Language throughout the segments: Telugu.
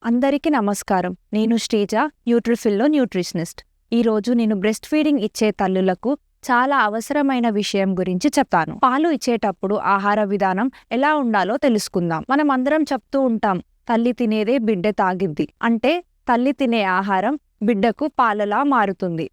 అందరికీ నమస్కారం. నేను శ్రీజ, న్యూట్రిఫిల్లో న్యూట్రిషనిస్ట్. ఈరోజు నేను బ్రెస్ట్ ఫీడింగ్ ఇచ్చే తల్లులకు చాలా అవసరమైన విషయం గురించి చెప్తాను. పాలు ఇచ్చేటప్పుడు ఆహార విధానం ఎలా ఉండాలో తెలుసుకుందాం. మనం అందరం చెప్తూ ఉంటాం, తల్లి తినేదే బిడ్డ తాగిద్ది. అంటే తల్లి తినే ఆహారం బిడ్డకు పాలలా మారుతుంది.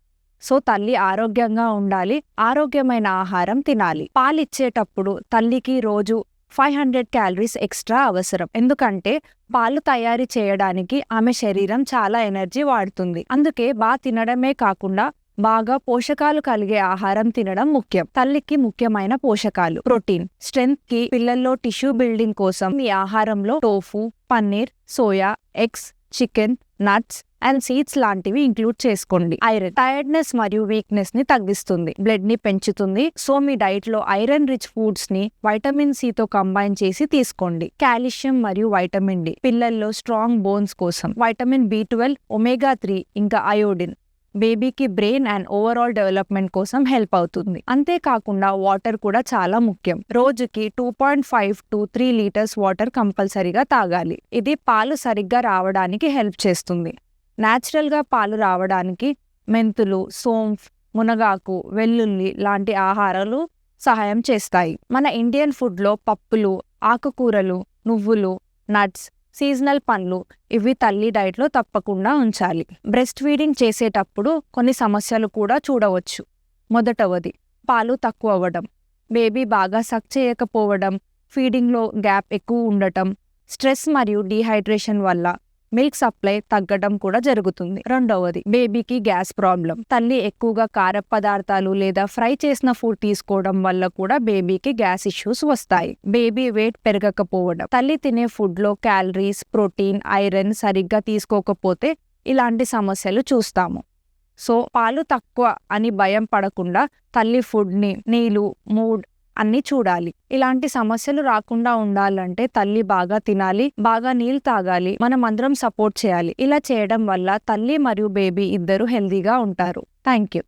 సో తల్లి ఆరోగ్యంగా ఉండాలి, ఆరోగ్యమైన ఆహారం తినాలి. పాలిచ్చేటప్పుడు తల్లికి రోజు 500 క్యాలరీస్ ఎక్స్ట్రా అవసరం. ఎందుకంటే పాలు తయారీ చేయడానికి ఆమె శరీరం చాలా ఎనర్జీ వాడుతుంది. అందుకే తినడమే కాకుండా బాగా పోషకాలు కలిగే ఆహారం తినడం ముఖ్యం. తల్లికి ముఖ్యమైన పోషకాలు: ప్రోటీన్, స్ట్రెంగ్త్ కి, పిల్లల్లో టిష్యూ బిల్డింగ్ కోసం ఈ ఆహారంలో tofu, paneer, soya, eggs, chicken, nuts and seeds లాంటివి ఇంక్లూడ్ చేసుకోండి. ఐరన్, టైర్డ్నెస్ మరియు వీక్నెస్ ని తగ్గిస్తుంది, బ్లడ్ ని పెంచుతుంది. సో మీ డైట్ లో ఐరన్ రిచ్ ఫుడ్స్ ని వైటమిన్ సి తో కంబైన్ చేసి తీసుకోండి. కాల్షియం మరియు వైటమిన్ డి, పిల్లల్లో స్ట్రాంగ్ బోన్స్ కోసం. వైటమిన్ B12, ఒమేగా 3 ఇంకా అయోడిన్ బేబీకి బ్రెయిన్ అండ్ ఓవరాల్ డెవలప్మెంట్ కోసం హెల్ప్ అవుతుంది. అంతేకాకుండా వాటర్ కూడా చాలా ముఖ్యం. రోజుకి 2.5 to 3 లీటర్స్ వాటర్ కంపల్సరీగా తాగాలి. ఇది పాలు సరిగ్గా రావడానికి హెల్ప్ చేస్తుంది. న్యాచురల్గా పాలు రావడానికి మెంతులు, సోంఫ్, మునగాకు, వెల్లుల్లి లాంటి ఆహారాలు సహాయం చేస్తాయి. మన ఇండియన్ ఫుడ్లో పప్పులు, ఆకుకూరలు, నువ్వులు, నట్స్, సీజనల్ పండ్లు ఇవి తల్లి డైట్లో తప్పకుండా ఉంచాలి. బ్రెస్ట్ ఫీడింగ్ చేసేటప్పుడు కొన్ని సమస్యలు కూడా చూడవచ్చు. మొదటవది పాలు తక్కువ అవ్వడం, బేబీ బాగా సక్ చేయకపోవడం, ఫీడింగ్లో గ్యాప్ ఎక్కువ ఉండటం, స్ట్రెస్ మరియు డీహైడ్రేషన్ వల్ల మిల్క్ సప్లై తగ్గడం కూడా జరుగుతుంది. రెండవది బేబీకి గ్యాస్ ప్రాబ్లం. తల్లి ఎక్కువగా కార పదార్థాలు లేదా ఫ్రై చేసిన ఫుడ్ తీసుకోవడం వల్ల కూడా బేబీకి గ్యాస్ ఇష్యూస్ వస్తాయి. బేబీ వెయిట్ పెరగకపోవడం, తల్లి తినే ఫుడ్లో క్యాలరీస్, ప్రోటీన్, ఐరన్ సరిగ్గా తీసుకోకపోతే ఇలాంటి సమస్యలు చూస్తాము. సో పాలు తక్కువ అని భయం పడకుండా తల్లి ఫుడ్ని, నీళ్ళు, మూడ్ అన్నీ చూడాలి. ఇలాంటి సమస్యలు రాకుండా ఉండాలంటే తల్లి బాగా తినాలి, బాగా నీళ్ళు తాగాలి, మనం అందరం సపోర్ట్ చేయాలి. ఇలా చేయడం వల్ల తల్లి మరియు బేబీ ఇద్దరు హెల్దీగా ఉంటారు. Thank you.